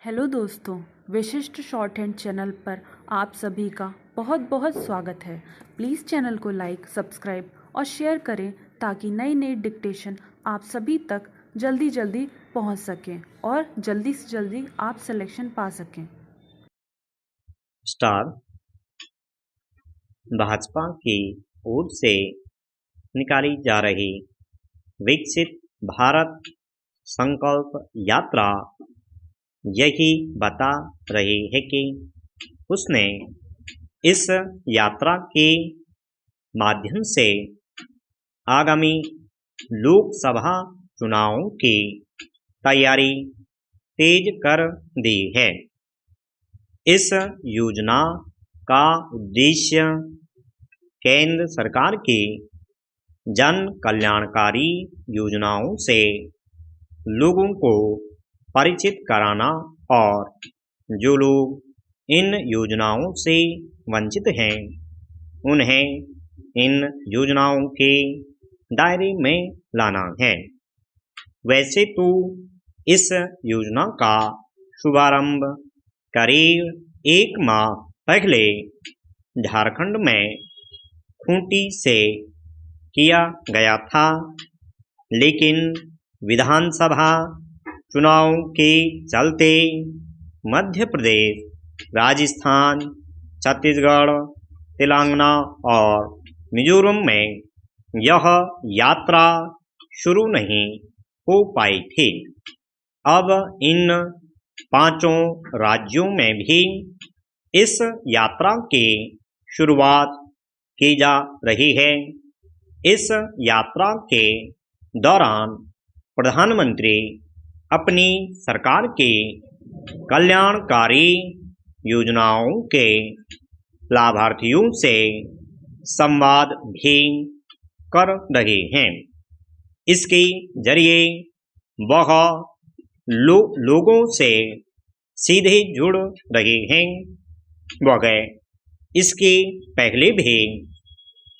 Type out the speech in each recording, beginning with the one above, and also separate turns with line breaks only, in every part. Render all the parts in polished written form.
Hello दोस्तों, विशिष्ट short hand channel पर आप सभी का बहुत बहुत स्वागत है। प्लीज़ चैनल को लाइक, सब्सक्राइब और शेयर करें ताकि नई नई डिक्टेशन आप सभी तक जल्दी जल्दी पहुंच सकें और जल्दी से जल्दी आप सिलेक्शन पा सकें।
स्टार भाजपा की ओर से निकाली जा रही विकसित भारत संकल्प यात्रा यही बता रही है कि उसने इस यात्रा के माध्यम से आगामी लोकसभा चुनावों की तैयारी तेज कर दी है। इस योजना का उद्देश्य केंद्र सरकार की जन कल्याणकारी योजनाओं से लोगों को परिचित कराना और जो लोग इन योजनाओं से वंचित हैं उन्हें इन योजनाओं के दायरे में लाना है। वैसे तो इस योजना का शुभारंभ करीब 1 माह पहले झारखंड में खूंटी से किया गया था, लेकिन विधानसभा चुनाव के चलते मध्य प्रदेश, राजस्थान, छत्तीसगढ़, तेलंगाना और मिजोरम में यह यात्रा शुरू नहीं हो पाई थी। अब इन 5 राज्यों में भी इस यात्रा की शुरुआत की जा रही है। इस यात्रा के दौरान प्रधानमंत्री अपनी सरकार की कल्याणकारी योजनाओं के लाभार्थियों से संवाद भी कर रहे हैं। इसके जरिए वह लोगों से सीधे जुड़ रहे हैं। वह इसके पहले भी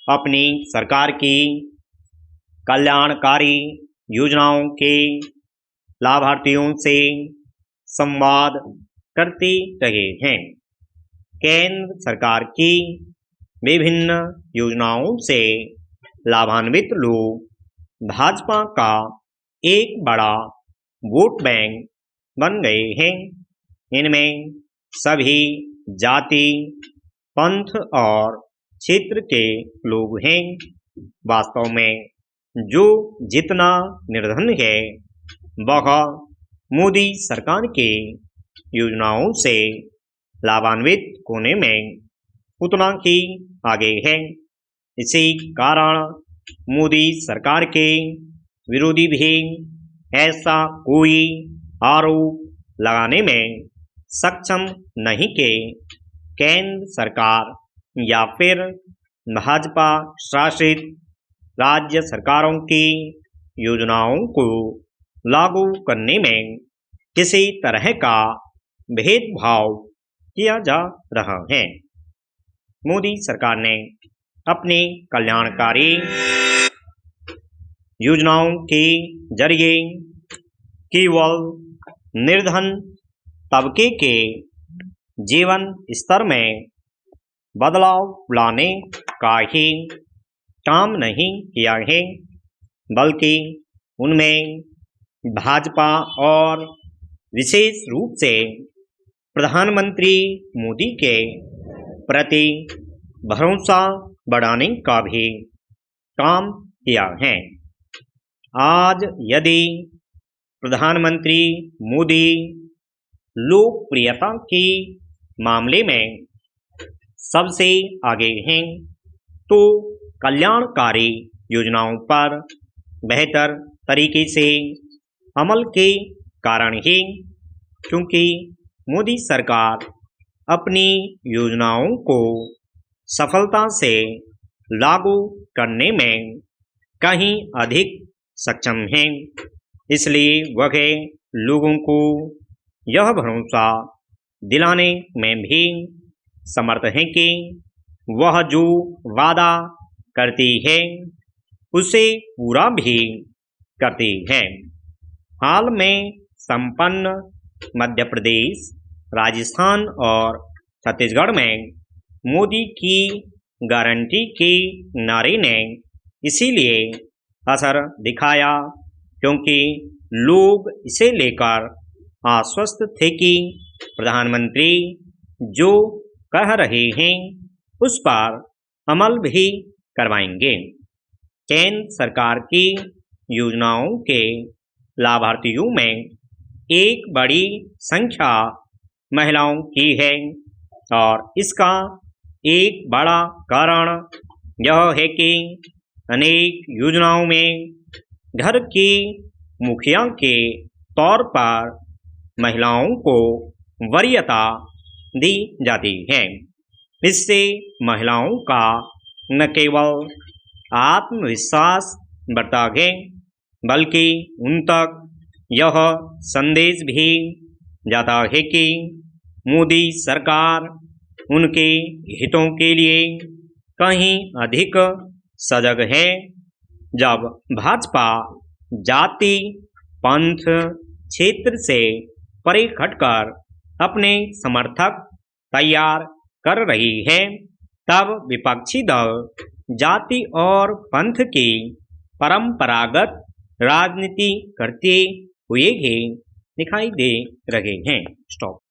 अपनी सरकार की कल्याणकारी योजनाओं के लाभार्थियों से संवाद करते रहे हैं। केंद्र सरकार की विभिन्न योजनाओं से लाभान्वित लोग भाजपा का एक बड़ा वोट बैंक बन गए हैं। इनमें सभी जाति, पंथ और क्षेत्र के लोग हैं। वास्तव में जो जितना निर्धन है वह मोदी सरकार की योजनाओं से लाभान्वित होने में उतना ही आगे है। इसी कारण मोदी सरकार के विरोधी भी ऐसा कोई आरोप लगाने में सक्षम नहीं कि केंद्र सरकार या फिर भाजपा शासित राज्य सरकारों की योजनाओं को लागू करने में किसी तरह का भेदभाव किया जा रहा है। मोदी सरकार ने अपनी कल्याणकारी योजनाओं के जरिए केवल निर्धन तबके के जीवन स्तर में बदलाव लाने का ही काम नहीं किया है, बल्कि उनमें भाजपा और विशेष रूप से प्रधानमंत्री मोदी के प्रति भरोसा बढ़ाने का भी काम किया है। आज यदि प्रधानमंत्री मोदी लोकप्रियता के मामले में सबसे आगे हैं, तो कल्याणकारी योजनाओं पर बेहतर तरीके से अमल के कारण ही, क्योंकि मोदी सरकार अपनी योजनाओं को सफलता से लागू करने में कहीं अधिक सक्षम हैं। इसलिए वह लोगों को यह भरोसा दिलाने में भी समर्थ है कि वह जो वादा करती है उसे पूरा भी करती है। हाल में संपन्न मध्य प्रदेश, राजस्थान और छत्तीसगढ़ में मोदी की गारंटी के नारे ने इसीलिए असर दिखाया क्योंकि लोग इसे लेकर आश्वस्त थे कि प्रधानमंत्री जो कह रहे हैं उस पर अमल भी करवाएंगे। केंद्र सरकार की योजनाओं के लाभार्थियों में एक बड़ी संख्या महिलाओं की है और इसका एक बड़ा कारण यह है कि अनेक योजनाओं में घर की मुखिया के तौर पर महिलाओं को वरीयता दी जाती है। इससे महिलाओं का न केवल आत्मविश्वास बढ़ता है बल्कि उन तक यह संदेश भी जाता है कि मोदी सरकार उनके हितों के लिए कहीं अधिक सजग है। जब भाजपा जाति, पंथ, क्षेत्र से परे हटकर अपने समर्थक तैयार कर रही है तब विपक्षी दल जाति और पंथ की परंपरागत राजनीति करते हुए ही दिखाई दे रहे हैं। स्टॉप।